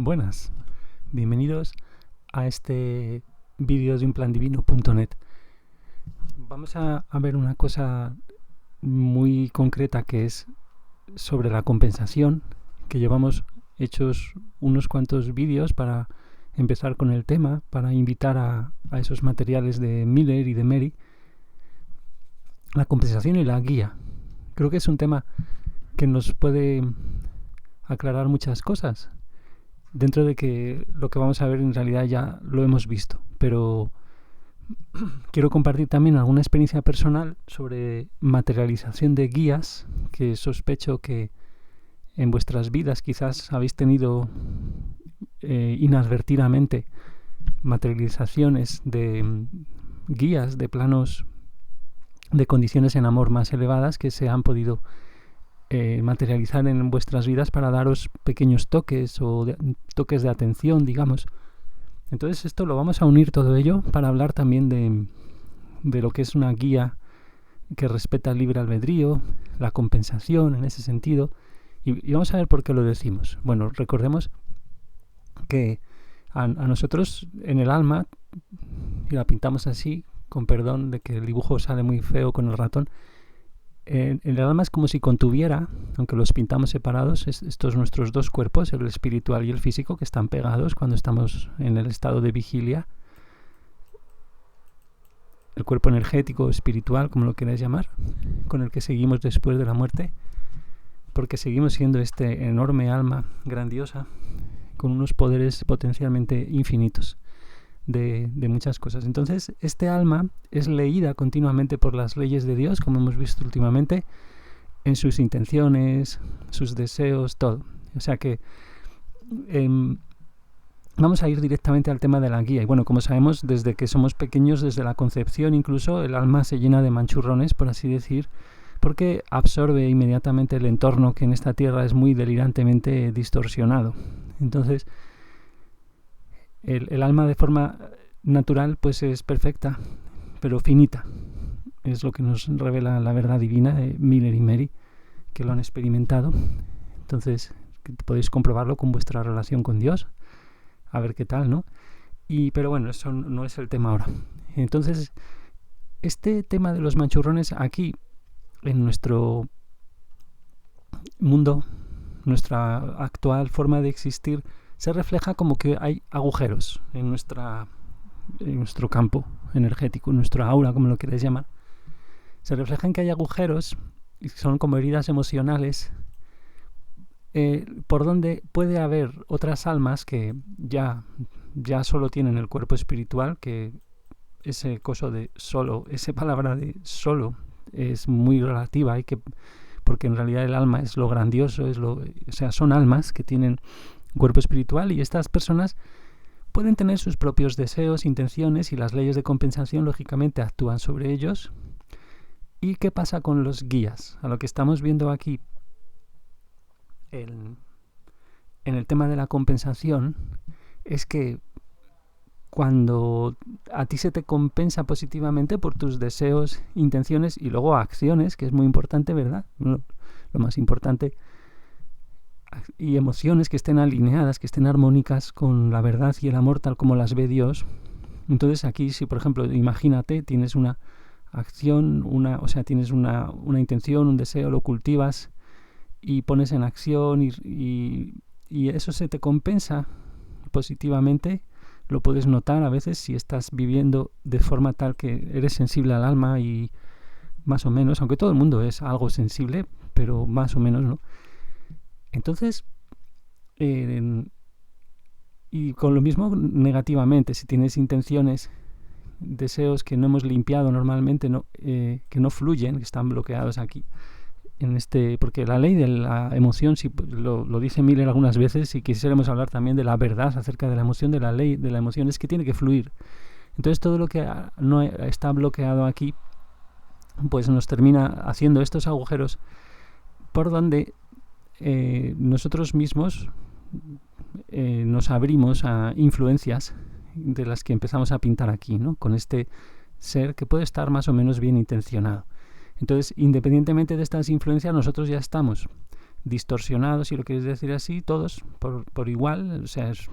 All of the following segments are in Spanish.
Buenas, bienvenidos a este vídeo de unplandivino.net. Vamos a ver una cosa muy concreta que es sobre la compensación, que llevamos hechos unos cuantos vídeos para empezar con el tema, para invitar a esos materiales de Miller y de Mary. La compensación y la guía. Creo que es un tema que nos puede aclarar muchas cosas, dentro de que lo que vamos a ver en realidad ya lo hemos visto, pero quiero compartir también alguna experiencia personal sobre materialización de guías, que sospecho que en vuestras vidas quizás habéis tenido inadvertidamente materializaciones de guías, de planos de condiciones en amor más elevadas que se han podido materializar en vuestras vidas para daros pequeños toques o toques de atención, digamos. Entonces esto lo vamos a unir todo ello para hablar también de lo que es una guía que respeta el libre albedrío, la compensación en ese sentido, y vamos a ver por qué lo decimos. Bueno, recordemos que a nosotros en el alma, y la pintamos así, con perdón de que el dibujo sale muy feo con el ratón, en el alma es como si contuviera, aunque los pintamos separados, estos nuestros dos cuerpos, el espiritual y el físico, que están pegados cuando estamos en el estado de vigilia. El cuerpo energético, espiritual, como lo queráis llamar, con el que seguimos después de la muerte, porque seguimos siendo este enorme alma grandiosa, con unos poderes potencialmente infinitos de muchas cosas. Entonces, este alma es leída continuamente por las leyes de Dios, como hemos visto últimamente, en sus intenciones, sus deseos, todo. O sea que vamos a ir directamente al tema de la guía. Y bueno, como sabemos, desde que somos pequeños, desde la concepción incluso, el alma se llena de manchurrones, por así decir, porque absorbe inmediatamente el entorno, que en esta tierra es muy delirantemente distorsionado. Entonces, el alma de forma natural pues es perfecta, pero finita. Es lo que nos revela la verdad divina de Miller y Mary, que lo han experimentado. Entonces, podéis comprobarlo con vuestra relación con Dios, a ver qué tal, ¿no? Pero bueno, eso no es el tema ahora. Entonces, este tema de los manchurrones aquí, en nuestro mundo, nuestra actual forma de existir, se refleja como que hay agujeros en nuestro campo energético, en nuestra aura, como lo queráis llamar. Se refleja en que hay agujeros, y son como heridas emocionales, por donde puede haber otras almas que ya solo tienen el cuerpo espiritual, que ese coso de solo, esa palabra de solo es muy relativa, porque en realidad el alma es lo grandioso, o sea, son almas que tienen cuerpo espiritual, y estas personas pueden tener sus propios deseos, intenciones, y las leyes de compensación lógicamente actúan sobre ellos. ¿Y qué pasa con los guías? A lo que estamos viendo aquí en el tema de la compensación es que cuando a ti se te compensa positivamente por tus deseos, intenciones y luego acciones, que es muy importante, ¿verdad? Lo más importante, y emociones que estén alineadas, que estén armónicas con la verdad y el amor tal como las ve Dios. Entonces aquí, si por ejemplo, imagínate, tienes una acción, tienes una intención, un deseo, lo cultivas y pones en acción y eso se te compensa positivamente. Lo puedes notar a veces si estás viviendo de forma tal que eres sensible al alma, y más o menos, aunque todo el mundo es algo sensible, pero más o menos, ¿no? Entonces, y con lo mismo negativamente, si tienes intenciones, deseos que no hemos limpiado normalmente, que no fluyen, que están bloqueados aquí, porque la ley de la emoción, si lo dice Miller algunas veces, si quisiéramos hablar también de la verdad acerca de la emoción, de la ley de la emoción, es que tiene que fluir. Entonces todo lo que no está bloqueado aquí, pues nos termina haciendo estos agujeros por donde nosotros mismos nos abrimos a influencias de las que empezamos a pintar aquí, ¿no? Con este ser que puede estar más o menos bien intencionado. Entonces, independientemente de estas influencias, nosotros ya estamos distorsionados, si lo quieres decir así, todos por igual. O sea, es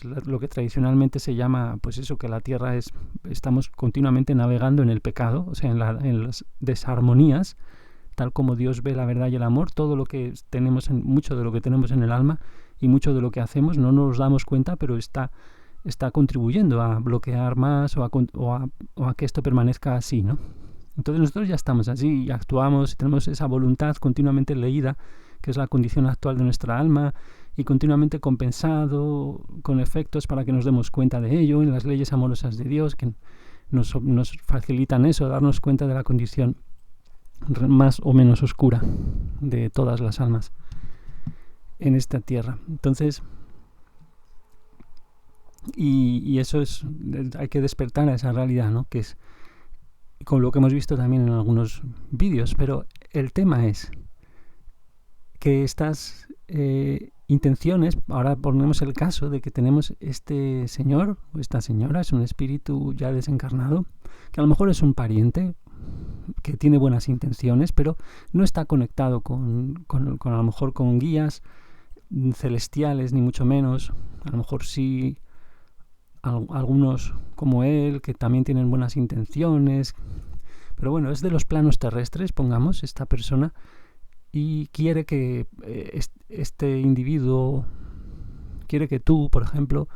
lo que tradicionalmente se llama, pues eso, que la Tierra estamos continuamente navegando en el pecado, o sea, en las desarmonías, tal como Dios ve la verdad y el amor. Todo lo que tenemos, mucho de lo que tenemos en el alma y mucho de lo que hacemos no nos damos cuenta, pero está contribuyendo a bloquear más o a que esto permanezca así, ¿no? Entonces nosotros ya estamos así y actuamos, tenemos esa voluntad continuamente leída, que es la condición actual de nuestra alma, y continuamente compensado con efectos para que nos demos cuenta de ello en las leyes amorosas de Dios, que nos facilitan eso, darnos cuenta de la condición más o menos oscura de todas las almas en esta tierra. Entonces, y eso hay que despertar a esa realidad, ¿no? Que es con lo que hemos visto también en algunos vídeos, pero el tema es que estas intenciones, ahora ponemos el caso de que tenemos este señor o esta señora, es un espíritu ya desencarnado, que a lo mejor es un pariente que tiene buenas intenciones, pero no está conectado con a lo mejor con guías celestiales, ni mucho menos. A lo mejor sí algunos como él, que también tienen buenas intenciones, pero bueno, es de los planos terrestres, pongamos, esta persona, y quiere que este individuo, quiere que tú, por ejemplo,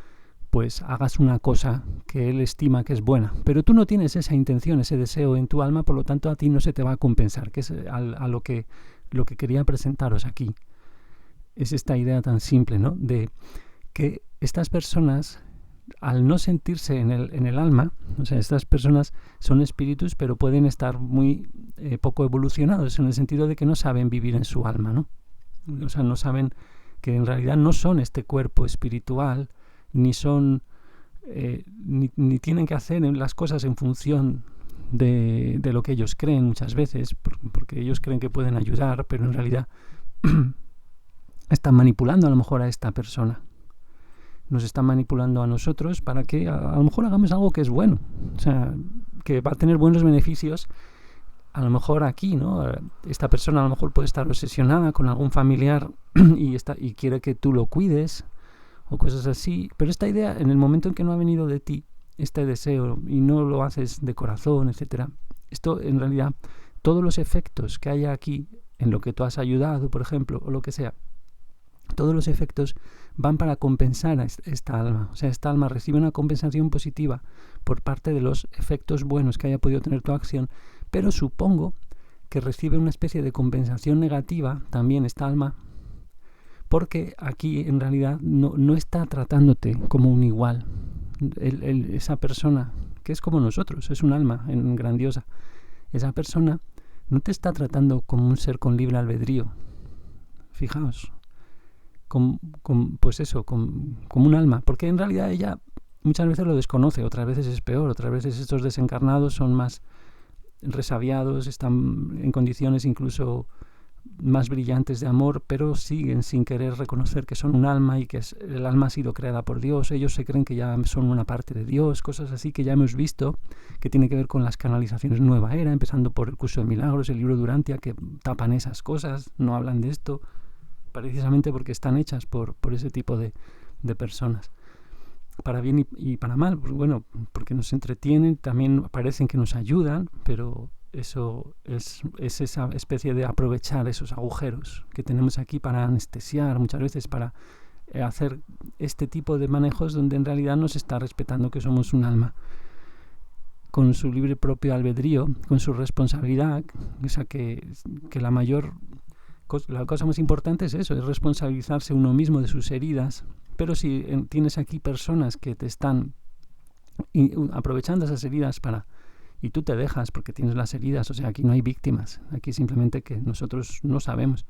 pues hagas una cosa que él estima que es buena, pero tú no tienes esa intención, ese deseo en tu alma, por lo tanto a ti no se te va a compensar, que es a lo que quería presentaros aquí. Es esta idea tan simple, ¿no? De que estas personas, al no sentirse en el alma, o sea, estas personas son espíritus, pero pueden estar muy poco evolucionados, en el sentido de que no saben vivir en su alma, ¿no? O sea, no saben que en realidad no son este cuerpo espiritual, ni son ni tienen que hacer las cosas en función de lo que ellos creen muchas veces, porque ellos creen que pueden ayudar, pero en realidad están manipulando a lo mejor a esta persona. Nos están manipulando a nosotros para que a lo mejor hagamos algo que es bueno, o sea, que va a tener buenos beneficios. A lo mejor aquí, ¿no? Esta persona a lo mejor puede estar obsesionada con algún familiar y quiere que tú lo cuides o cosas así, pero esta idea, en el momento en que no ha venido de ti este deseo y no lo haces de corazón, etcétera, esto en realidad, todos los efectos que haya aquí en lo que tú has ayudado, por ejemplo, o lo que sea, todos los efectos van para compensar a esta alma. O sea, esta alma recibe una compensación positiva por parte de los efectos buenos que haya podido tener tu acción, pero supongo que recibe una especie de compensación negativa también esta alma, porque aquí en realidad no está tratándote como un igual. Esa persona, que es como nosotros, es un alma grandiosa, esa persona no te está tratando como un ser con libre albedrío. Fijaos. Pues eso, como un alma, porque en realidad ella muchas veces lo desconoce, otras veces es peor, otras veces estos desencarnados son más resabiados, están en condiciones incluso más brillantes de amor, pero siguen sin querer reconocer que son un alma y que el alma ha sido creada por Dios. Ellos se creen que ya son una parte de Dios, cosas así que ya hemos visto, que tiene que ver con las canalizaciones Nueva Era, empezando por el curso de milagros, el libro de Durantia, que tapan esas cosas, no hablan de esto, precisamente porque están hechas por ese tipo de personas, para bien y para mal. Bueno, porque nos entretienen, también parecen que nos ayudan, pero eso es esa especie de aprovechar esos agujeros que tenemos aquí para anestesiar, muchas veces para hacer este tipo de manejos donde en realidad nos está respetando que somos un alma con su libre propio albedrío, con su responsabilidad, o sea que la cosa más importante es eso, es responsabilizarse uno mismo de sus heridas. Pero si tienes aquí personas que te están aprovechando esas heridas y tú te dejas porque tienes las heridas, o sea, aquí no hay víctimas, aquí simplemente que nosotros no sabemos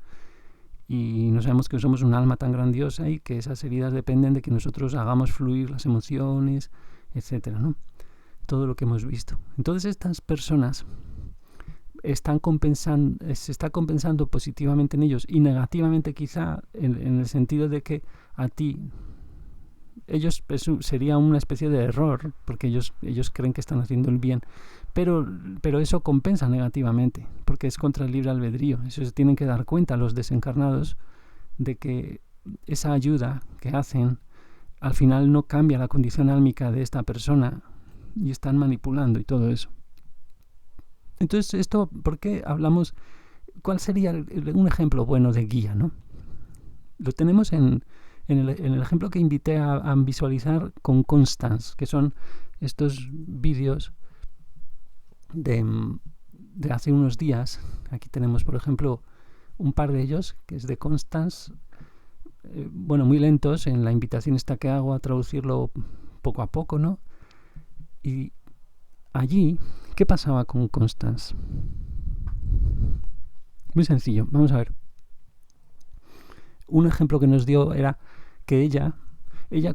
y no sabemos que somos un alma tan grandiosa y que esas heridas dependen de que nosotros hagamos fluir las emociones, etcétera, ¿no? Todo lo que hemos visto. Entonces estas personas se está compensando positivamente en ellos y negativamente quizá en el sentido de que a ti sería una especie de error, porque ellos creen que están haciendo el bien, pero eso compensa negativamente, porque es contra el libre albedrío. Eso se tienen que dar cuenta los desencarnados de que esa ayuda que hacen al final no cambia la condición álmica de esta persona y están manipulando y todo eso. Entonces, esto, ¿por qué hablamos? ¿Cuál sería un ejemplo bueno de guía, no? Lo tenemos en el ejemplo que invité a visualizar con Constance, que son estos vídeos de hace unos días. Aquí tenemos, por ejemplo, un par de ellos, que es de Constance, muy lentos, en la invitación esta que hago a traducirlo poco a poco, ¿no? Y allí, ¿qué pasaba con Constance? Muy sencillo, vamos a ver. Un ejemplo que nos dio era que ella,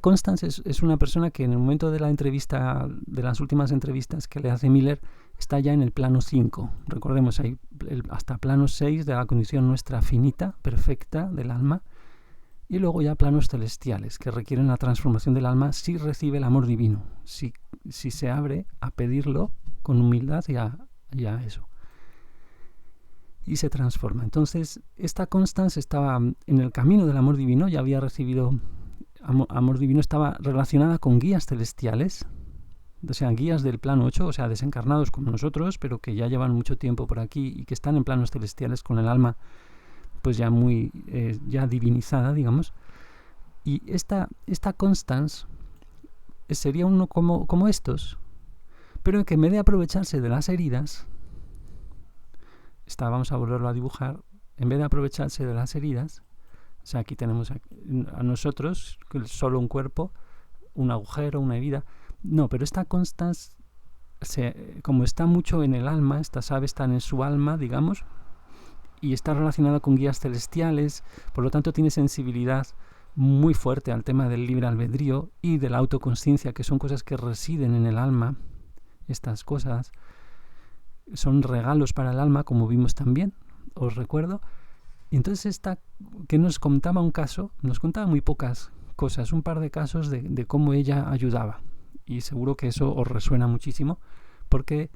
Constance, es una persona que en el momento de la entrevista, de las últimas entrevistas que le hace Miller, está ya en el plano 5. Recordemos, hay hasta plano 6 de la condición nuestra finita, perfecta, del alma, y luego ya planos celestiales, que requieren la transformación del alma si recibe el amor divino, si se abre a pedirlo con humildad y a eso. Y se transforma. Entonces, esta Constance estaba en el camino del amor divino, ya había recibido amor divino, estaba relacionada con guías celestiales, o sea, guías del plano 8, o sea, desencarnados como nosotros, pero que ya llevan mucho tiempo por aquí y que están en planos celestiales con el alma pues ya muy ya divinizada, digamos. Y esta Constance sería uno como estos, pero que en vez de aprovecharse de las heridas, vamos a volverlo a dibujar, en vez de aprovecharse de las heridas, o sea, aquí tenemos a nosotros, solo un cuerpo, un agujero, una herida. No, pero esta Constance, como está mucho en el alma, estas aves están en su alma, digamos, y está relacionada con guías celestiales, por lo tanto tiene sensibilidad muy fuerte al tema del libre albedrío y de la autoconsciencia, que son cosas que residen en el alma. Estas cosas son regalos para el alma, como vimos también, os recuerdo. Y entonces esta que nos contaba un caso, nos contaba muy pocas cosas, un par de casos de cómo ella ayudaba. Y seguro que eso os resuena muchísimo, porque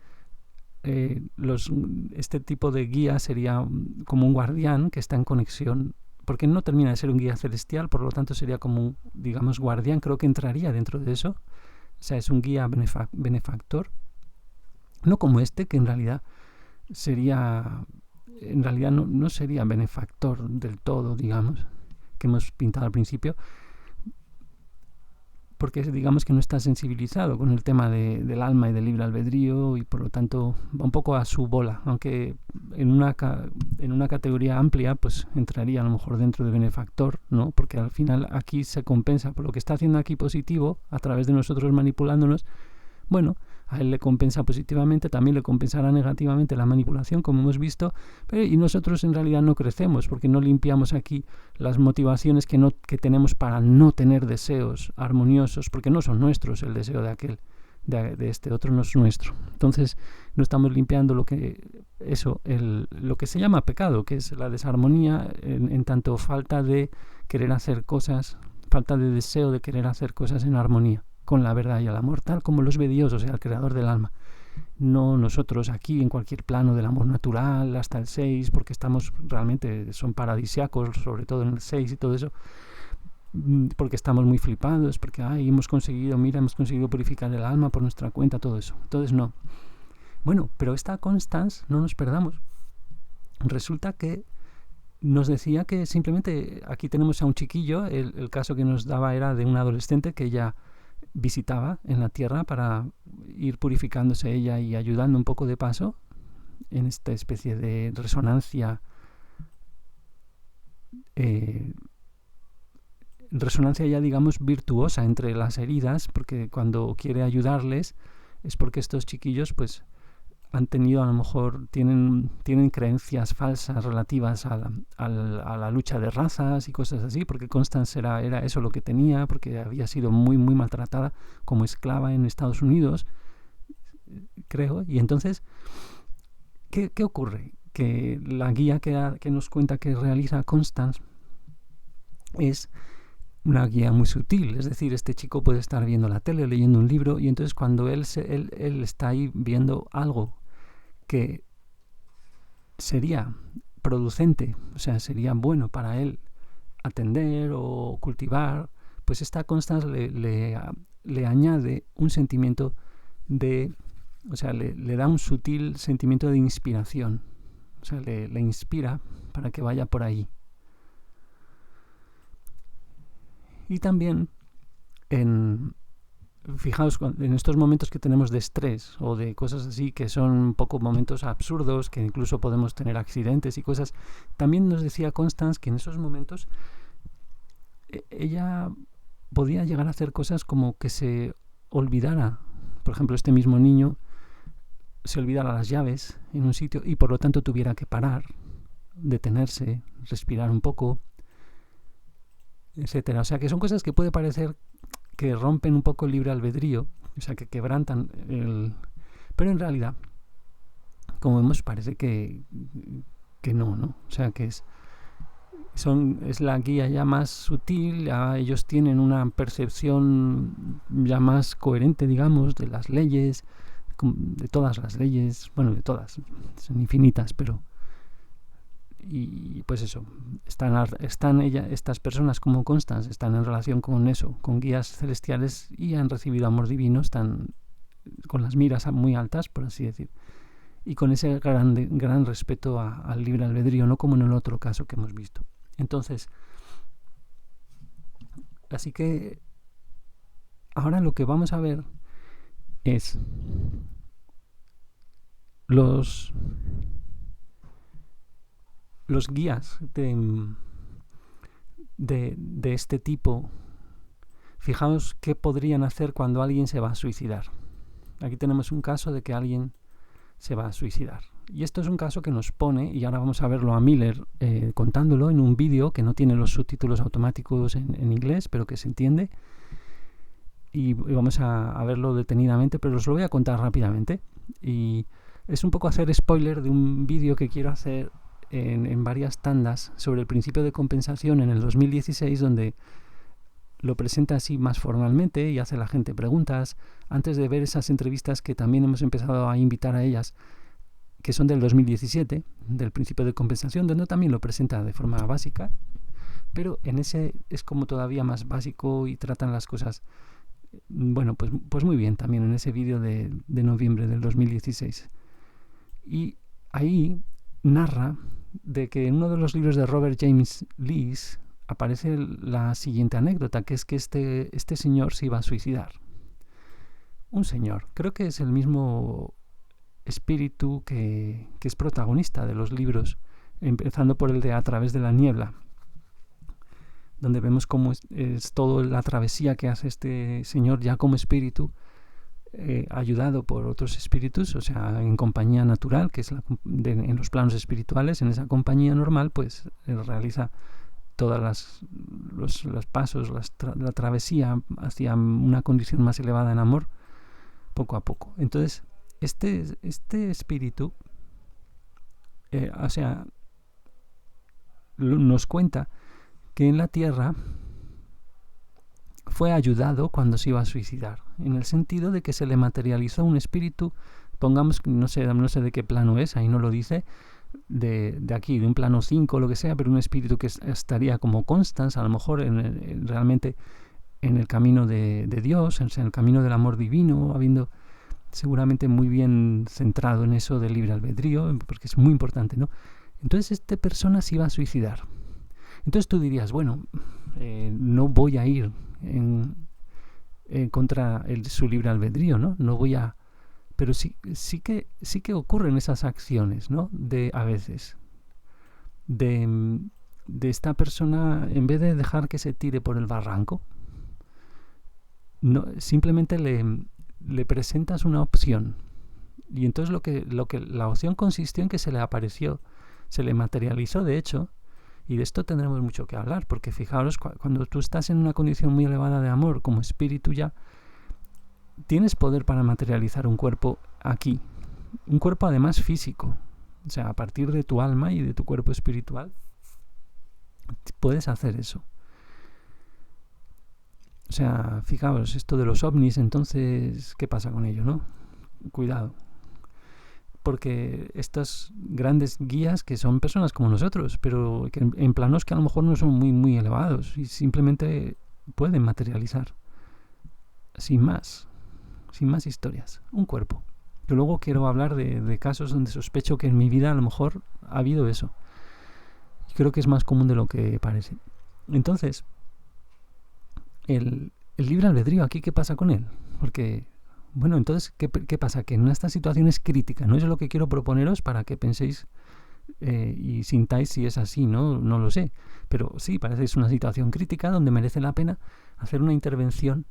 este tipo de guía sería como un guardián que está en conexión, porque no termina de ser un guía celestial, por lo tanto sería como un, digamos, guardián, creo que entraría dentro de eso. O sea, es un guía benefactor, no como este, que en realidad no sería benefactor del todo, digamos, que hemos pintado al principio, porque digamos que no está sensibilizado con el tema del alma y del libre albedrío, y por lo tanto va un poco a su bola, aunque en una categoría amplia pues entraría a lo mejor dentro de benefactor, ¿no? Porque al final aquí se compensa por lo que está haciendo aquí positivo a través de nosotros manipulándonos. Bueno, a él le compensa positivamente, también le compensará negativamente la manipulación, como hemos visto, y nosotros en realidad no crecemos porque no limpiamos aquí las motivaciones que tenemos para no tener deseos armoniosos, porque no son nuestros. El deseo de aquel, de este otro, no es nuestro. Entonces no estamos limpiando lo que se llama pecado, que es la desarmonía, en tanto falta de querer hacer cosas, falta de deseo de querer hacer cosas en armonía con la verdad y el amor, tal como los ve Dios, o sea, el creador del alma. No nosotros aquí en cualquier plano del amor natural, hasta el 6, porque son paradisiacos, sobre todo en el 6 y todo eso, porque estamos muy flipados, porque hemos conseguido purificar el alma por nuestra cuenta, todo eso. Entonces no. Bueno, pero esta Constance, no nos perdamos. Resulta que nos decía que simplemente aquí tenemos a un chiquillo, el caso que nos daba era de un adolescente que ya visitaba en la tierra para ir purificándose ella y ayudando un poco de paso en esta especie de resonancia ya, digamos, virtuosa entre las heridas, porque cuando quiere ayudarles es porque estos chiquillos pues han tenido, a lo mejor tienen creencias falsas relativas a la lucha de razas y cosas así, porque Constance era eso lo que tenía, porque había sido muy, muy maltratada como esclava en Estados Unidos, creo. Y entonces, ¿qué ocurre? Que la guía que nos cuenta que realiza Constance es una guía muy sutil. Es decir, este chico puede estar viendo la tele, leyendo un libro, y entonces cuando él está ahí viendo algo que sería producente, o sea, sería bueno para él atender o cultivar, pues esta Constance le añade un sentimiento o sea, le da un sutil sentimiento de inspiración. O sea, le inspira para que vaya por ahí. Y también, fijaos, en estos momentos que tenemos de estrés o de cosas así, que son un poco momentos absurdos, que incluso podemos tener accidentes y cosas, también nos decía Constance que en esos momentos ella podía llegar a hacer cosas como que se olvidara. Por ejemplo, este mismo niño se olvidara las llaves en un sitio y por lo tanto tuviera que parar, detenerse, respirar un poco, etcétera. O sea, que son cosas que puede parecer que rompen un poco el libre albedrío, o sea, que quebrantan pero en realidad, como vemos, parece que no. O sea, que es la guía ya más sutil, ya ellos tienen una percepción ya más coherente, digamos, de las leyes, de todas las leyes, bueno, de todas, son infinitas, pero y pues eso, estas personas como Constance están en relación con eso, con guías celestiales, y han recibido amor divino, están con las miras muy altas, por así decir, y con ese gran respeto al libre albedrío, no como en el otro caso que hemos visto. Entonces, así que ahora lo que vamos a ver es los guías de este tipo. Fijaos qué podrían hacer cuando alguien se va a suicidar. Aquí tenemos un caso de que alguien se va a suicidar. Y esto es un caso que nos pone, y ahora vamos a verlo a Miller contándolo en un vídeo que no tiene los subtítulos automáticos en inglés, pero que se entiende. Y vamos a verlo detenidamente, pero os lo voy a contar rápidamente. Y es un poco hacer spoiler de un vídeo que quiero hacer en varias tandas sobre el principio de compensación en el 2016, donde lo presenta así más formalmente y hace a la gente preguntas antes de ver esas entrevistas que también hemos empezado a invitar a ellas, que son del 2017, del principio de compensación, donde también lo presenta de forma básica, pero en ese es como todavía más básico y tratan las cosas, bueno, pues muy bien también en ese vídeo de noviembre del 2016. Y ahí narra de que en uno de los libros de Robert James Lees aparece la siguiente anécdota, que es que este señor se iba a suicidar. Un señor, creo que es el mismo espíritu que es protagonista de los libros, empezando por el de A través de la niebla, donde vemos cómo es toda la travesía que hace este señor ya como espíritu, ayudado por otros espíritus, o sea, en compañía natural, que es en los planos espirituales. En esa compañía normal, pues realiza todos los pasos, la travesía hacia una condición más elevada en amor, poco a poco. Entonces, este espíritu, o sea, nos cuenta que en la tierra fue ayudado cuando se iba a suicidar, en el sentido de que se le materializó un espíritu, pongamos, no sé de qué plano es, ahí no lo dice, de aquí, de un plano 5 o lo que sea, pero un espíritu que estaría como Constance, a lo mejor realmente en el camino de Dios, en el camino del amor divino, habiendo seguramente muy bien centrado en eso del libre albedrío, porque es muy importante, ¿no? Entonces esta persona se iba a suicidar. Entonces tú dirías, bueno, no voy a ir en contra su libre albedrío, ¿no? No voy a... Pero sí que ocurren esas acciones, ¿no? A veces. De esta persona, en vez de dejar que se tire por el barranco, no, simplemente le presentas una opción. Y entonces la opción consistió en que se le apareció, se le materializó, de hecho. Y de esto tendremos mucho que hablar, porque fijaros, cuando tú estás en una condición muy elevada de amor, como espíritu ya, tienes poder para materializar un cuerpo aquí. Un cuerpo además físico. O sea, a partir de tu alma y de tu cuerpo espiritual, puedes hacer eso. sea, fijaos, esto de los ovnis, entonces, ¿qué pasa con ello, no? Cuidado. Porque estas grandes guías que son personas como nosotros, pero que en planos que a lo mejor no son muy, muy elevados y simplemente pueden materializar sin más historias, un cuerpo. Yo luego quiero hablar de casos donde sospecho que en mi vida a lo mejor ha habido eso. Y creo que es más común de lo que parece. Entonces, el libre albedrío, ¿aquí qué pasa con él? Porque, bueno, entonces, ¿qué pasa? Que en esta situación es crítica, ¿no? Eso es lo que quiero proponeros para que penséis y sintáis si es así, ¿no? No lo sé. Pero sí, parece que es una situación crítica donde merece la pena hacer una intervención,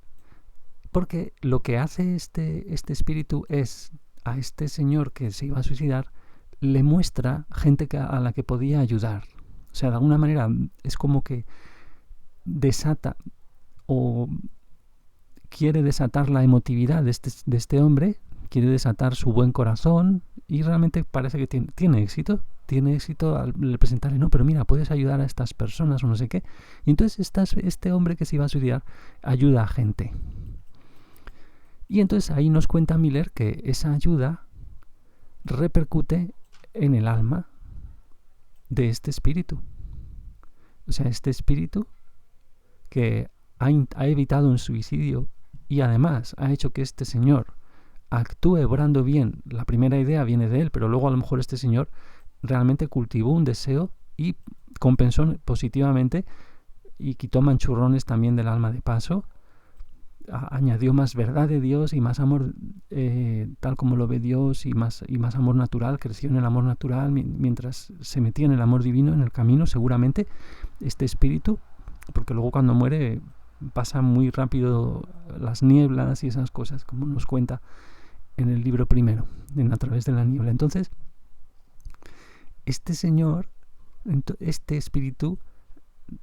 porque lo que hace este espíritu es a este señor que se iba a suicidar, le muestra gente a la que podía ayudar. O sea, de alguna manera es como que desata o quiere desatar la emotividad de este hombre, quiere desatar su buen corazón y realmente parece que tiene éxito. Tiene éxito al presentarle, no, pero mira, puedes ayudar a estas personas o no sé qué. Y entonces este hombre que se iba a suicidar ayuda a gente. Y entonces ahí nos cuenta Miller que esa ayuda repercute en el alma de este espíritu. O sea, este espíritu que ha evitado un suicidio y además ha hecho que este señor actúe obrando bien. La primera idea viene de él, pero luego a lo mejor este señor realmente cultivó un deseo y compensó positivamente y quitó manchurrones también del alma de paso. Añadió más verdad de Dios y más amor tal como lo ve Dios y más amor natural, creció en el amor natural mientras se metía en el amor divino en el camino, seguramente este espíritu, porque luego cuando muere pasa muy rápido las nieblas y esas cosas, como nos cuenta en el libro primero, en A través de la niebla. Entonces, este señor, este espíritu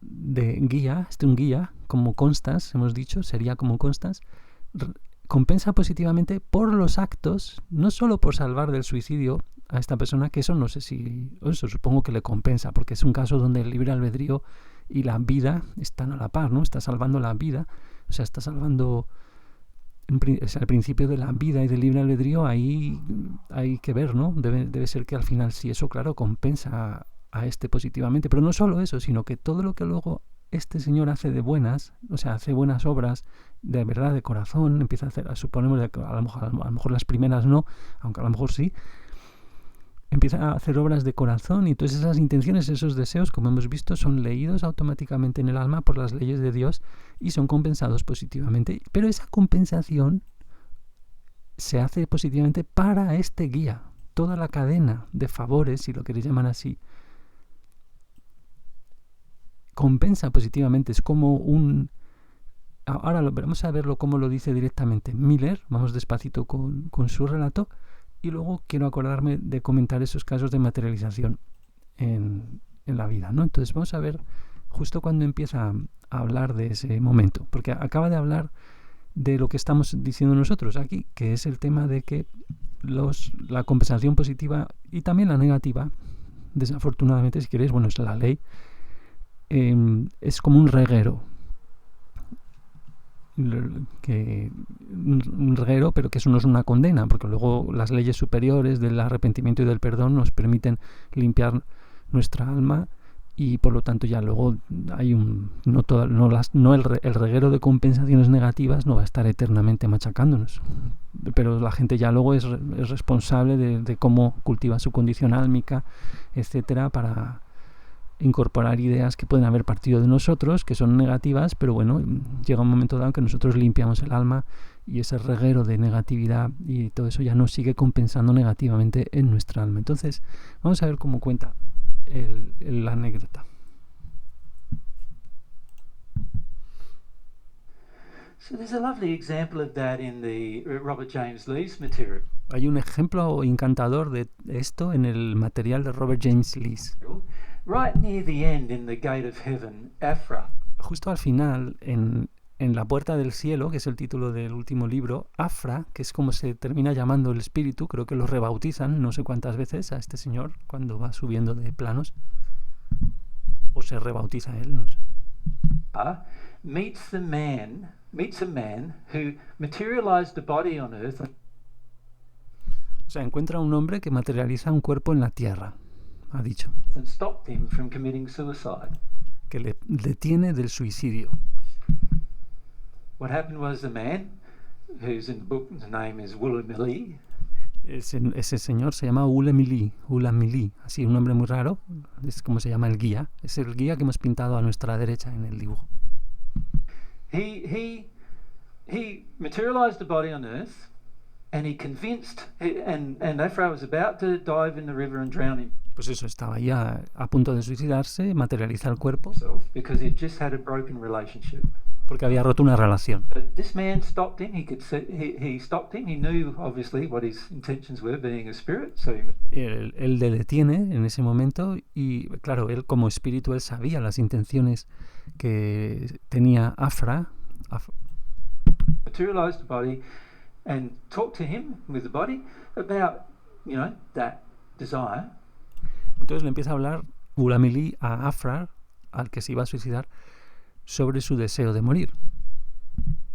de guía, un guía, como Constance, hemos dicho, sería como Constance, compensa positivamente por los actos, no solo por salvar del suicidio a esta persona, que eso no sé si, eso supongo que le compensa, porque es un caso donde el libre albedrío y la vida están a la par, ¿no? Está salvando la vida, o sea, está salvando el principio de la vida y del libre albedrío. Ahí hay que ver, ¿no? Debe ser que al final sí, eso claro compensa a este positivamente, pero no solo eso, sino que todo lo que luego este señor hace de buenas, o sea, hace buenas obras de verdad, de corazón, empieza a hacer, suponemos, a lo mejor las primeras no, aunque a lo mejor sí, empieza a hacer obras de corazón y todas esas intenciones, esos deseos, como hemos visto, son leídos automáticamente en el alma por las leyes de Dios y son compensados positivamente. Pero esa compensación se hace positivamente para este guía. Toda la cadena de favores, si lo queréis llamar así, compensa positivamente. Es como un... Ahora vamos a verlo cómo lo dice directamente Miller. Vamos despacito con su relato. Y luego quiero acordarme de comentar esos casos de materialización en la vida, ¿no? Entonces vamos a ver justo cuando empieza a hablar de ese momento, porque acaba de hablar de lo que estamos diciendo nosotros aquí, que es el tema de que la compensación positiva y también la negativa, desafortunadamente, si queréis, bueno, es la ley, es como un reguero. Un reguero, pero que eso no es una condena, porque luego las leyes superiores del arrepentimiento y del perdón nos permiten limpiar nuestra alma y por lo tanto ya luego hay el reguero de compensaciones negativas no va a estar eternamente machacándonos, pero la gente ya luego es responsable de cómo cultiva su condición álmica, etcétera, para incorporar ideas que pueden haber partido de nosotros, que son negativas, pero bueno, llega un momento dado que nosotros limpiamos el alma y ese reguero de negatividad y todo eso ya nos sigue compensando negativamente en nuestra alma. Entonces, vamos a ver cómo cuenta la anécdota. So there's a lovely example of that in the Robert James Lees material. Hay un ejemplo encantador de esto en el material de Robert James Lees. Right near the end, in the gate of heaven, Afra. Justo al final, en la puerta del cielo, que es el título del último libro, Afra, que es como se termina llamando el espíritu, creo que lo rebautizan no sé cuántas veces a este señor cuando va subiendo de planos, o se rebautiza él, no sé. Meets the man meets a man who materialized a body on earth. O sea, encuentra a un hombre que materializa un cuerpo en la tierra, ha dicho, And stopped him from committing suicide. que le detiene del suicidio. What happened was the man, who's in the book, his name is Woolamili. Ese señor se llama Ulamili, así un nombre muy raro, es como se llama el guía, es el guía que hemos pintado a nuestra derecha en el dibujo. He materialized a body on earth, and he convinced, and Afra was about to dive in the river and drown Pues eso, estaba ya a punto de suicidarse, materializa el cuerpo, himself because he'd just had a broken relationship. porque había roto una relación. But this man stopped him. He stopped him. He knew obviously what his intentions were, being a spirit. So Él le detiene en ese momento y, claro, él como espíritu, él sabía las intenciones que tenía Afra. materialized the body and talked to him with the body about, that desire. Entonces le empieza a hablar Ulamili a Afra, al que se iba a suicidar, sobre su deseo de morir.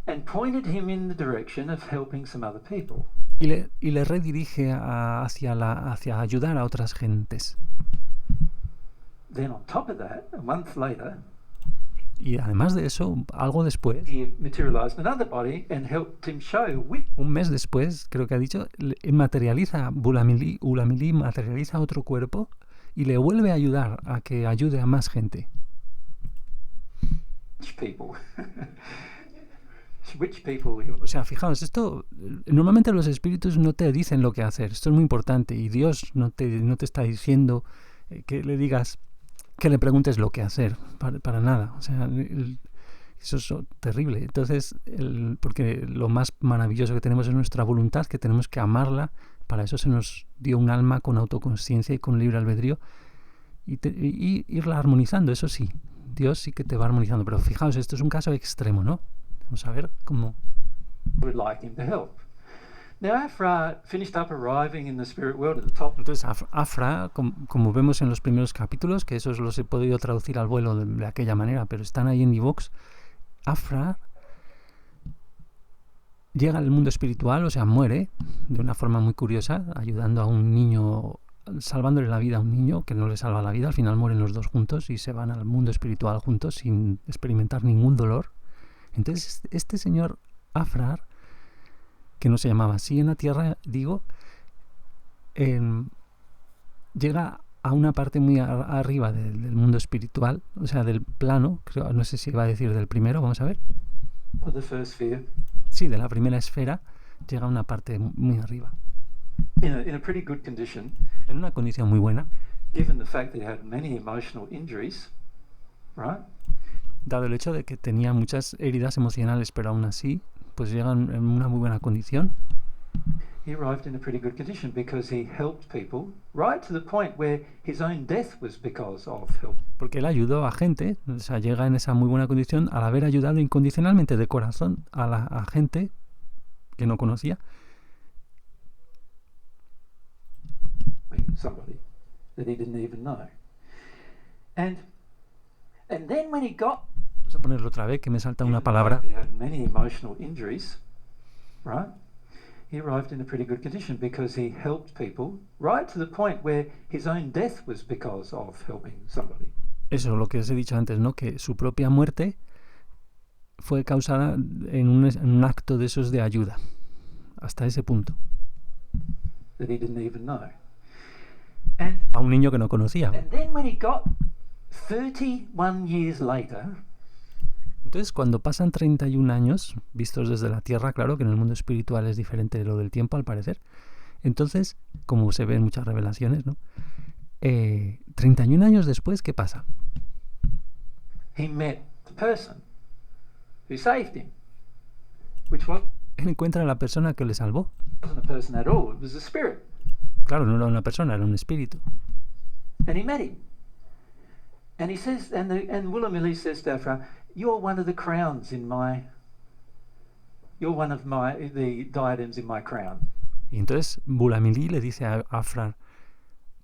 And pointed him in the direction of helping some other people. Y le redirige hacia ayudar a otras gentes. Then on top of that, a month later, Y además de eso, algo después, he materialized another body and helped him show which un mes después, creo que ha dicho, Ulamili materializa otro cuerpo y le vuelve a ayudar a que ayude a más gente. people. Which people. O sea, fijaos, esto, normalmente los espíritus no te dicen lo que hacer, esto es muy importante, y Dios no te está diciendo que le digas, que le preguntes lo que hacer, para nada, o sea, eso es terrible. Entonces, porque lo más maravilloso que tenemos es nuestra voluntad, que tenemos que amarla, para eso se nos dio un alma con autoconsciencia y con libre albedrío, y irla armonizando, eso sí, Dios sí que te va armonizando, pero fijaos, esto es un caso extremo, ¿no? Vamos a ver cómo. Would like him to help. Now Afra finished up arriving in the spirit world at the top. Entonces Afra, como vemos en los primeros capítulos, que esos los he podido traducir al vuelo de aquella manera, pero están ahí en iVoox, Afra llega al mundo espiritual, o sea, muere de una forma muy curiosa, ayudando a un niño, salvándole la vida a un niño que no le salva la vida. Al final mueren los dos juntos y se van al mundo espiritual juntos sin experimentar ningún dolor. Entonces este señor Afrar, que no se llamaba así en la tierra, digo, llega a una parte muy arriba del mundo espiritual, o sea, del plano, creo, no sé si iba a decir del primero, vamos a ver. The first sphere. Sí, de la primera esfera, llega a una parte muy arriba. In a pretty good condition, En una condición muy buena, given the fact that he had many emotional injuries, right? dado el hecho de que tenía muchas heridas emocionales, pero aún así, pues llega en una muy buena condición. He arrived in a pretty good condition because he helped people right to the point where his own death was because of help. Porque él ayudó a gente, o sea, llega en esa muy buena condición al haber ayudado incondicionalmente de corazón a gente que no conocía. Somebody that he didn't even know. And then when he got, Vamos a ponerlo otra vez, que me salta una palabra. he had many emotional injuries, right? He arrived in a pretty good condition because he helped people right to the point where his own death was because of helping somebody. Eso es lo que os he dicho antes, ¿no? Que su propia muerte fue causada en un acto de esos de ayuda, hasta ese punto, That he didn't even know. And a un niño que no conocía. then when he got 31 years later, Entonces, cuando pasan 31 años, vistos desde la Tierra, claro que en el mundo espiritual es diferente de lo del tiempo, al parecer. Entonces, como se ve en muchas revelaciones, ¿no? 31 años después, ¿qué pasa? he met the person who saved him, which wasn't Él encuentra a la persona que le salvó. a person at all, it was a spirit. Claro, no era una persona, era un espíritu. And he met him. And he says, and Woolamili says to Afra, you're one of the crowns in my, you're one of the diadems in my crown. Y entonces Bulamili le dice a Afrar,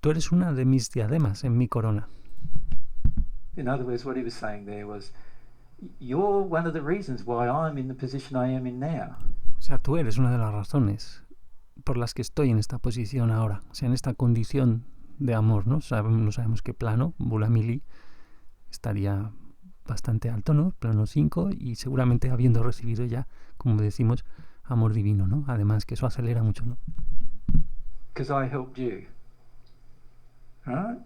tú eres una de mis diademas en mi corona. In other words, what he was saying there was, You're one of the reasons why I'm in the position I am in now. O sea, tú eres una de las razones por las que estoy en esta posición ahora, o sea, en esta condición de amor, ¿no? No sabemos qué plano, Bula Mili estaría bastante alto, ¿no? Plano 5, y seguramente habiendo recibido ya, como decimos, amor divino, ¿no? Además que eso acelera mucho, ¿no? Because I helped you. Right?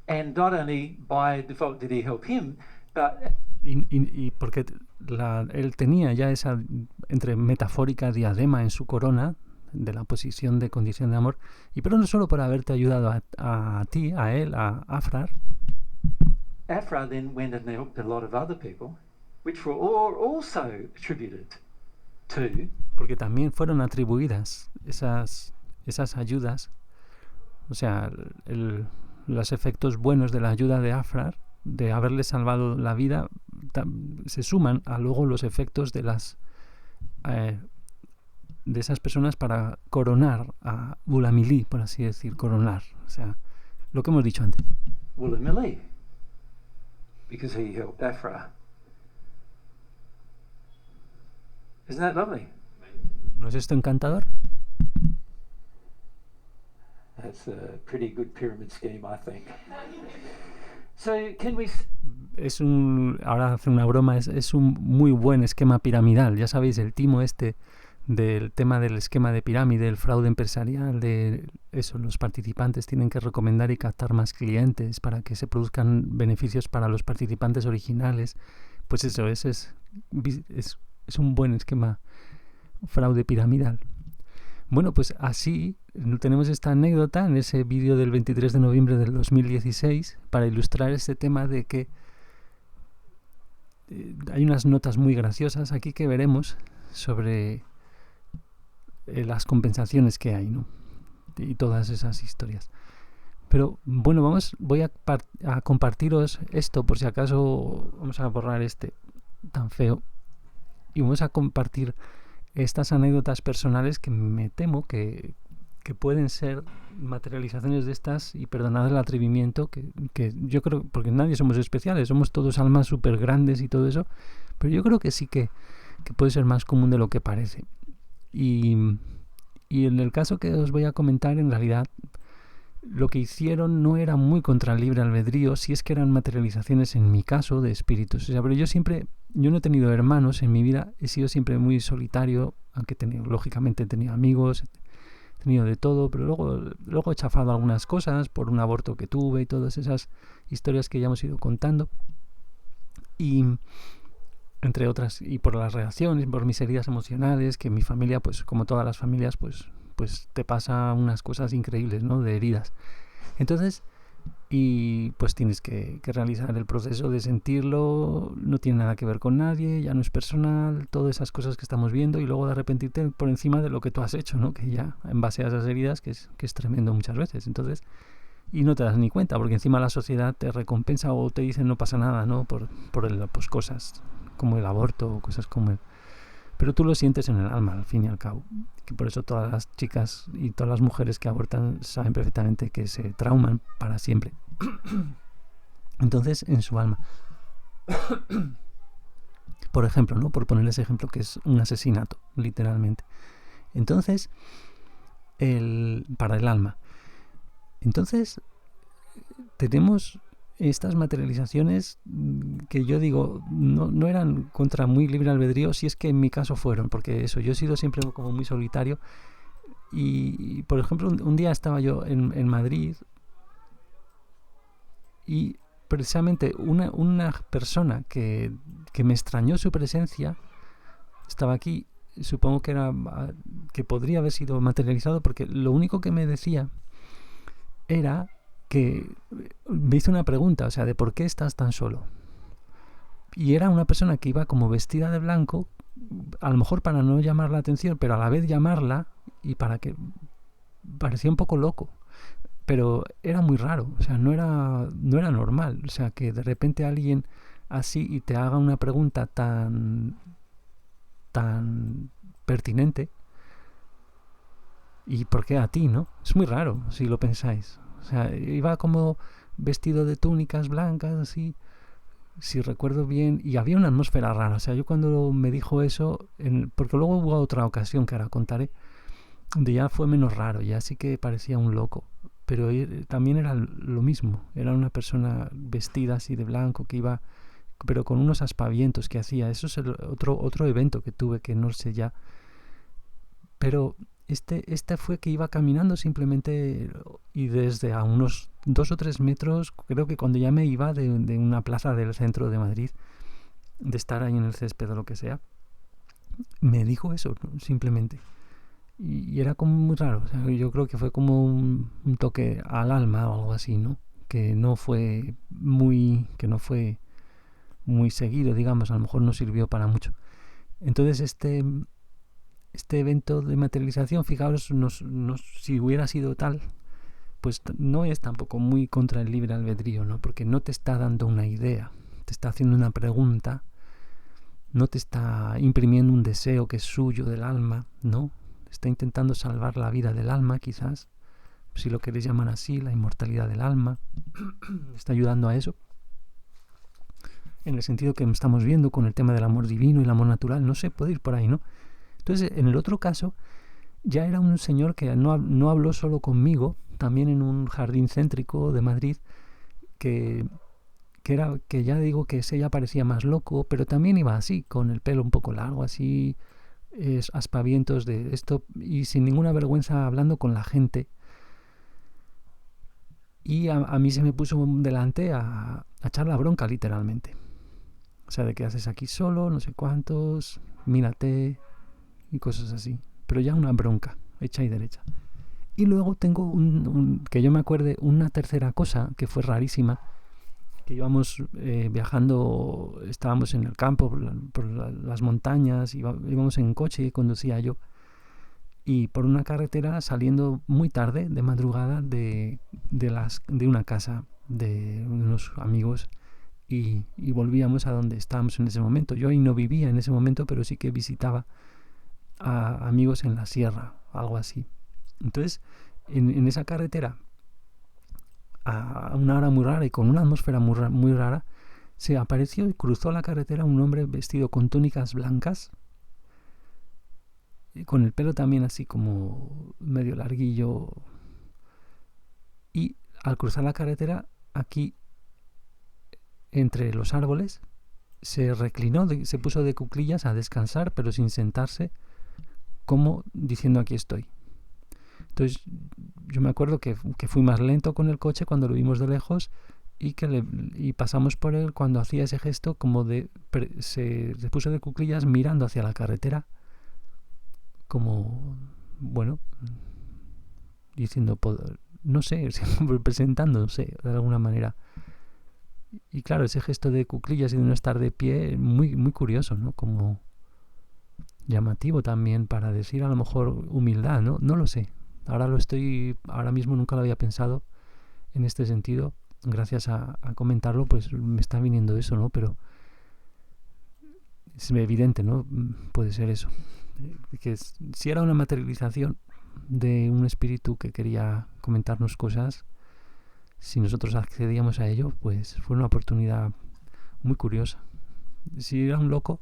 And not only by default did he help him, but... Y porque él tenía ya esa, entre metafórica, diadema en su corona, de la posición de condición de amor, pero no solo por haberte ayudado a ti, a él, a Afrar. Afra then went and helped a lot of other people, which were all also attributed to... Porque también fueron atribuidas esas ayudas, o sea, los efectos buenos de la ayuda de Afrar, de haberle salvado la vida, se suman a luego los efectos de de esas personas para coronar a Bula Mili, por así decir, coronar, o sea, lo que hemos dicho antes. Bula Mili, because he helped Afra. Isn't that lovely? ¿No es esto encantador? That's a pretty good pyramid scheme, I think. So, can we... Ahora hace una broma, es un muy buen esquema piramidal. Ya sabéis, el timo este del tema del esquema de pirámide, el fraude empresarial, de eso, los participantes tienen que recomendar y captar más clientes para que se produzcan beneficios para los participantes originales. Pues eso, ese es un buen esquema fraude piramidal. Bueno, pues así tenemos esta anécdota en ese vídeo del 23 de noviembre del 2016 para ilustrar este tema de que hay unas notas muy graciosas aquí que veremos sobre las compensaciones que hay, ¿no? Y todas esas historias. Pero bueno, voy a compartiros esto por si acaso. Vamos a borrar este tan feo y vamos a compartir estas anécdotas personales que me temo que pueden ser materializaciones de estas, y perdonad el atrevimiento, que yo creo, porque nadie somos especiales, somos todos almas súper grandes y todo eso, pero yo creo que sí que puede ser más común de lo que parece. Y en el caso que os voy a comentar, en realidad lo que hicieron no era muy contra el libre albedrío, si es que eran materializaciones en mi caso de espíritus. O sea, pero yo no he tenido hermanos en mi vida, he sido siempre muy solitario, aunque lógicamente he tenido amigos, he tenido de todo, pero luego he chafado algunas cosas por un aborto que tuve y todas esas historias que ya hemos ido contando. Y entre otras, y por las reacciones, por mis heridas emocionales, que mi familia, pues como todas las familias, pues te pasa unas cosas increíbles, ¿no? De heridas. Entonces, y pues tienes que realizar el proceso de sentirlo, no tiene nada que ver con nadie, ya no es personal, todas esas cosas que estamos viendo, y luego de arrepentirte por encima de lo que tú has hecho, ¿no? Que ya en base a esas heridas, que es tremendo muchas veces. Entonces, y no te das ni cuenta, porque encima la sociedad te recompensa o te dice no pasa nada, ¿no? Por pues cosas como el aborto o cosas como el... Pero tú lo sientes en el alma, al fin y al cabo. Que por eso todas las chicas y todas las mujeres que abortan saben perfectamente que se trauman para siempre. Entonces, en su alma. Por ejemplo, ¿no? Por poner ese ejemplo, que es un asesinato, literalmente. Entonces, para el alma. Entonces, tenemos estas materializaciones que yo digo no eran contra muy libre albedrío, si es que en mi caso fueron, porque eso, yo he sido siempre como muy solitario. Y por ejemplo, un día estaba yo en Madrid, y precisamente una persona que me extrañó su presencia estaba aquí. Supongo que podría haber sido materializado, porque lo único que me decía era que me hizo una pregunta, o sea, de por qué estás tan solo. Y era una persona que iba como vestida de blanco, a lo mejor para no llamar la atención, pero a la vez llamarla, y para que parecía un poco loco. Pero era muy raro, o sea, no era normal. O sea, que de repente alguien así y te haga una pregunta tan pertinente. ¿Y por qué a ti, no? Es muy raro, si lo pensáis. O sea, iba como vestido de túnicas blancas, así, si recuerdo bien, y había una atmósfera rara. O sea, yo cuando me dijo eso, porque luego hubo otra ocasión que ahora contaré, donde ya fue menos raro, ya sí que parecía un loco. Pero también era lo mismo, era una persona vestida así de blanco que iba, pero con unos aspavientos que hacía. Eso es otro evento que tuve, que no sé ya. Pero este fue que iba caminando simplemente, y desde a unos 2 o 3 metros, creo que cuando ya me iba de una plaza del centro de Madrid, de estar ahí en el césped o lo que sea, me dijo eso, simplemente. Y era como muy raro. O sea, yo creo que fue como un toque al alma o algo así, ¿no? Que no fue muy seguido, digamos. A lo mejor no sirvió para mucho. Entonces este evento de materialización, fijaos, si hubiera sido tal, pues no es tampoco muy contra el libre albedrío, ¿no? Porque no te está dando una idea, te está haciendo una pregunta, no te está imprimiendo un deseo que es suyo del alma, ¿no? Está intentando salvar la vida del alma, quizás, si lo queréis llamar así, la inmortalidad del alma. Está ayudando a eso, en el sentido que estamos viendo con el tema del amor divino y el amor natural. No sé, puede ir por ahí, ¿no? Entonces, en el otro caso, ya era un señor que no habló solo conmigo, también en un jardín céntrico de Madrid, que ya digo que ese ya parecía más loco, pero también iba así, con el pelo un poco largo, así, aspavientos de esto, y sin ninguna vergüenza hablando con la gente. Y a mí se me puso delante a echar la bronca, literalmente. O sea, de qué haces aquí solo, no sé cuántos, mírate, y cosas así. Pero ya una bronca, hecha y derecha. Y luego tengo que yo me acuerde, una tercera cosa que fue rarísima, que íbamos viajando, estábamos en el campo, por las montañas, íbamos en coche, conducía yo, y por una carretera saliendo muy tarde, de madrugada, de una casa de unos amigos, y volvíamos a donde estábamos en ese momento. Yo ahí no vivía en ese momento, pero sí que visitaba a amigos en la sierra, algo así. Entonces, en esa carretera, a una hora muy rara y con una atmósfera muy rara, se apareció y cruzó la carretera un hombre vestido con túnicas blancas, y con el pelo también así como medio larguillo. Y al cruzar la carretera, aquí, entre los árboles, se reclinó, se puso de cuclillas a descansar, pero sin sentarse, como diciendo: aquí estoy. Entonces yo me acuerdo que fui más lento con el coche cuando lo vimos de lejos, y pasamos por él cuando hacía ese gesto, como se puso de cuclillas mirando hacia la carretera, como, bueno, diciendo, no sé, presentándose de alguna manera. Y claro, ese gesto de cuclillas y de no estar de pie, muy, muy curioso, ¿no? Como llamativo también, para decir a lo mejor humildad, ¿no? No lo sé. Ahora mismo nunca lo había pensado en este sentido. Gracias a comentarlo, pues me está viniendo eso, ¿no? Pero es evidente, ¿no? Puede ser eso. Que si era una materialización de un espíritu que quería comentarnos cosas, si nosotros accedíamos a ello, pues fue una oportunidad muy curiosa. Si era un loco,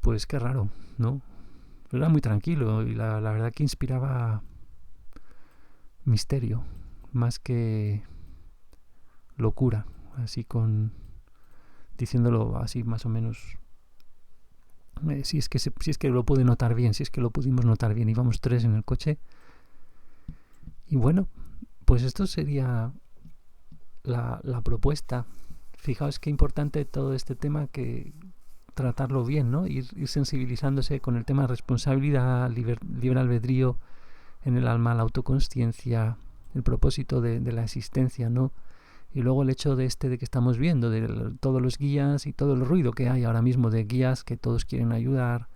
pues qué raro, ¿no? Pero era muy tranquilo, y la verdad que inspiraba misterio, más que locura, así diciéndolo así más o menos. Si es que lo pude notar bien, si es que lo pudimos notar bien, íbamos 3 en el coche. Y bueno, pues esto sería la propuesta. Fijaos qué importante todo este tema, que tratarlo bien, ¿no? Ir sensibilizándose con el tema de responsabilidad, libre albedrío en el alma, la autoconsciencia, el propósito de la existencia, ¿no? Y luego el hecho de que estamos viendo, de todos los guías y todo el ruido que hay ahora mismo de guías que todos quieren ayudar,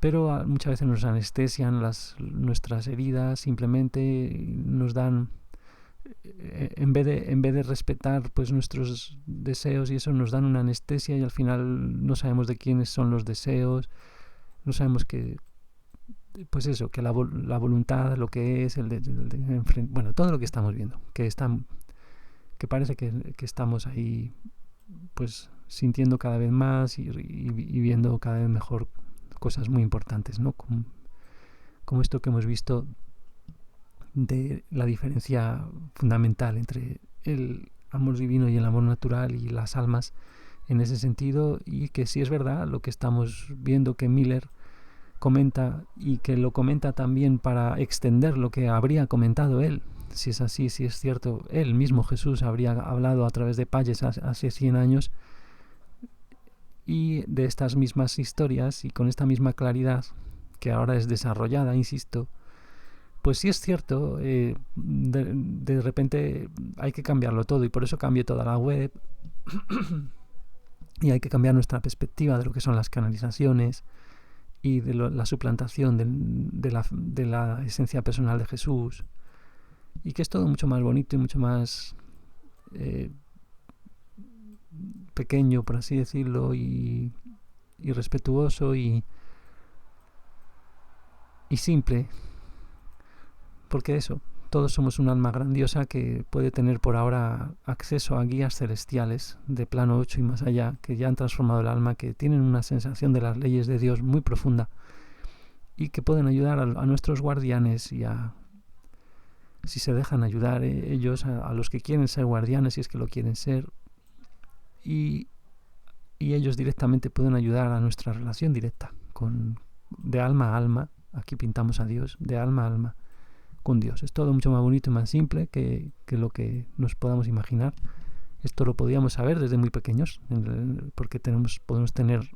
pero muchas veces nos anestesian nuestras heridas, simplemente nos dan, en vez de respetar pues nuestros deseos y eso, nos dan una anestesia, y al final no sabemos de quiénes son los deseos, no sabemos pues eso, que la voluntad, lo que es bueno, todo lo que estamos viendo, que parece que estamos ahí pues sintiendo cada vez más y viendo cada vez mejor cosas muy importantes, ¿no? Como esto que hemos visto de la diferencia fundamental entre el amor divino y el amor natural y las almas en ese sentido, y que sí es verdad lo que estamos viendo que Miller comenta, y que lo comenta también para extender lo que habría comentado él. Si es así, si es cierto, él mismo Jesús habría hablado a través de Palles hace 100 años, y de estas mismas historias y con esta misma claridad que ahora es desarrollada, insisto, pues sí es cierto, de repente hay que cambiarlo todo, y por eso cambié toda la web y hay que cambiar nuestra perspectiva de lo que son las canalizaciones y de la suplantación de la esencia personal de Jesús, y que es todo mucho más bonito y mucho más pequeño, por así decirlo, y respetuoso y simple, porque eso, todos somos un alma grandiosa que puede tener por ahora acceso a guías celestiales de plano 8 y más allá, que ya han transformado el alma, que tienen una sensación de las leyes de Dios muy profunda y que pueden ayudar a nuestros guardianes, y si se dejan ayudar ellos, a los que quieren ser guardianes, si es que lo quieren ser, y ellos directamente pueden ayudar a nuestra relación directa de alma a alma. Aquí pintamos a Dios de alma a alma con Dios. Es todo mucho más bonito y más simple que lo que nos podamos imaginar. Esto lo podíamos saber desde muy pequeños, porque podemos tener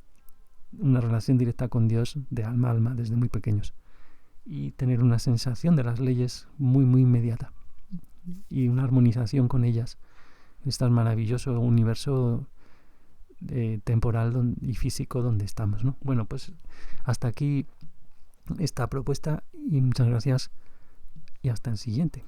una relación directa con Dios de alma a alma desde muy pequeños, y tener una sensación de las leyes muy, muy inmediata, y una armonización con ellas en este maravilloso universo temporal y físico donde estamos, ¿no? Bueno, pues hasta aquí esta propuesta, y muchas gracias, y hasta el siguiente.